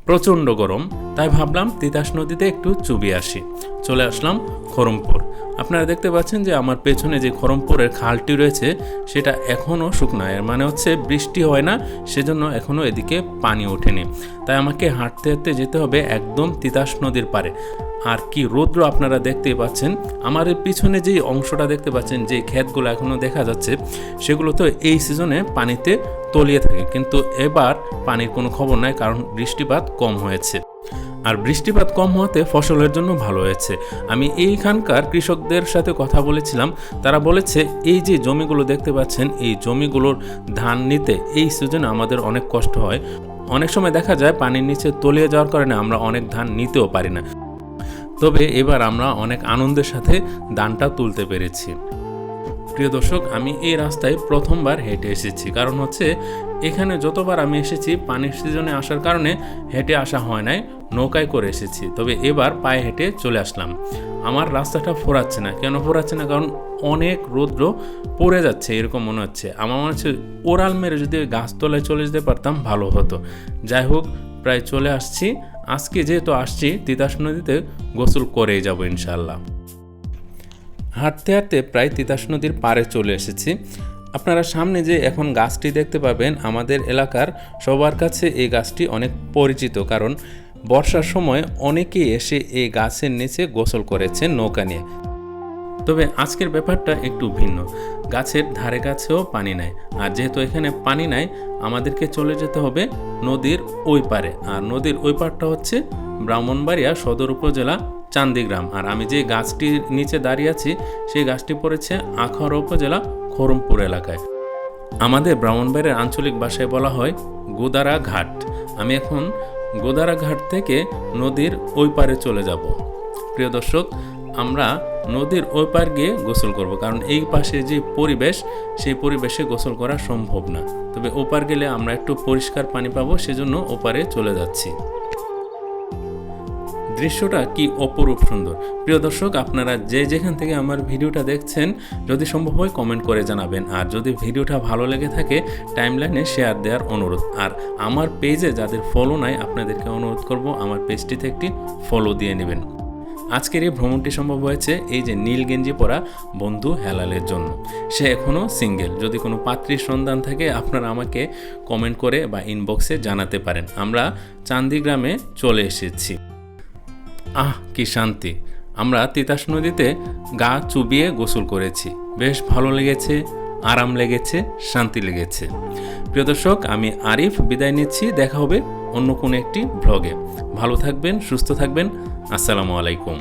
প্রচণ্ড গরম, তাই ভাবলাম তিতাস নদীতে একটু চুবিয়ে আসি। চলে আসলাম খরমপুর। আপনারা দেখতে পাচ্ছেন যে আমার পেছনে যে খরমপুরের খালটি রয়েছে সেটা এখনও শুকনো, এর মানে হচ্ছে বৃষ্টি হয় না, সেজন্য এখনও এদিকে পানি ওঠেনি। তাই আমাকে হাঁটতে হাঁটতে যেতে হবে একদম তিতাস নদীর পারে। আর কি রৌদ্র আপনারা দেখতেই পাচ্ছেন। আমার পিছনে যে অংশটা দেখতে পাচ্ছেন, যে ক্ষেতগুলো এখনও দেখা যাচ্ছে, সেগুলো তো এই সিজনে পানিতে তলিয়ে থাকে, কিন্তু এবার পানির কোনো খবর নাই, কারণ বৃষ্টিপাত কম হয়েছে। আর বৃষ্টিপাত কম হওয়াতে ফসলের জন্য ভালো হয়েছে। আমি এইখানকার কৃষকদের সাথে কথা বলেছিলাম, তারা বলেছে এই যে জমিগুলো দেখতে পাচ্ছেন, এই জমিগুলোর ধান নিতে এই সিজনে আমাদের অনেক কষ্ট হয়। অনেক সময় দেখা যায় পানির নিচে তলিয়ে যাওয়ার কারণে আমরা অনেক ধান নিতেও পারি না। তবে এবার আমরা অনেক আনন্দের সাথে ধানটা তুলতে পেরেছি। প্রিয় দর্শক, আমি এই রাস্তায় প্রথমবার হেঁটে এসেছি, কারণ হচ্ছে এখানে যতবার আমি এসেছি পানির সিজনে আসার কারণে হেঁটে আসা হয় নাই, নৌকায় করে এসেছি। তবে এবার পায়ে হেঁটে চলে আসলাম। আমার রাস্তাটা ফোরাচ্ছে না। কেন ফোরাচ্ছে না? কারণ অনেক রৌদ্র পড়ে যাচ্ছে, এরকম মনে হচ্ছে। আমার মনে হচ্ছে ওরাল মেরে যদি ওই গাছতলায় চলে যেতে পারতাম ভালো হতো। যাই হোক, প্রায় চলে আসছি। আজকে যেহেতু আসছি, তিতাস নদীতে গোসল করেই যাব ইনশাল্লাহ। হাঁটতে হাঁটতে প্রায় তিতাস নদীর পাড়ে চলে এসেছি। আপনারা সামনে যে এখন গাছটি দেখতে পাবেন, আমাদের এলাকার সবার কাছে এই গাছটি অনেক পরিচিত, কারণ বর্ষার সময় অনেকেই এসে এই গাছের নিচে গোসল করেছেন নৌকা নিয়ে। তবে আজকের ব্যাপারটা একটু ভিন্ন। গাছের ধারে কাছেও পানি নাই, আর যেহেতু এখানে পানি নাই, আমাদেরকে চলে যেতে হবে নদীর ওই পারে। আর নদীর ওই পারটা হচ্ছে ব্রাহ্মণবাড়িয়া সদর উপজেলা চান্দিগ্রাম। আর আমি যে গাছটির নিচে দাঁড়িয়ে আছি, সেই গাছটি পড়েছে আখাউড়া উপজেলা খরমপুর এলাকায়। আমাদের ব্রাহ্মণবাড়িয়ার আঞ্চলিক ভাষায় বলা হয় গোদারা ঘাট। আমি এখন গোদারা ঘাট থেকে নদীর ওই পারে চলে যাব। প্রিয় দর্শক, আমরা নদীর ওই পার গিয়ে গোসল করব, কারণ এই পাশে যে পরিবেশ, সেই পরিবেশে গোসল করা সম্ভব না। তবে ওপার গেলে আমরা একটু পরিষ্কার পানি পাবো, সেজন্য ওপারে চলে যাচ্ছি। দৃশ্যটা কি অপরূপ সুন্দর। প্রিয় দর্শক, আপনারা যে যেখান থেকে আমার ভিডিওটা দেখছেন, যদি সম্ভব হয় কমেন্ট করে জানাবেন। আর যদি ভিডিওটা ভালো লেগে থাকে, টাইমলাইনে শেয়ার দেওয়ার অনুরোধ। আর আমার পেজে যাদের ফলো নাই, আপনাদেরকে অনুরোধ করব আমার পেজটিতে একটি ফলো দিয়ে নেবেন। আজকের এই ভ্রমণটি সম্ভব হয়েছে এই যে নীল গেঞ্জি পরা বন্ধু হেলালের জন্য। সে এখনও সিঙ্গেল। যদি কোনো পাত্রীর সন্ধান থাকে, আপনারা আমাকে কমেন্ট করে বা ইনবক্সে জানাতে পারেন। আমরা চান্দিগ্রামে চলে এসেছি। কি শান্তি! আমরা তিতাস নদীতে গা চুবিয়ে গোসল করেছি। বেশ ভালো লেগেছে, আরাম লেগেছে, শান্তি লেগেছে। প্রিয় দর্শক, আমি আরিফ বিদায় নিচ্ছি। দেখা হবে অন্য কোনো একটি ব্লগে। ভালো থাকবেন, সুস্থ থাকবেন। আসসালামু আলাইকুম।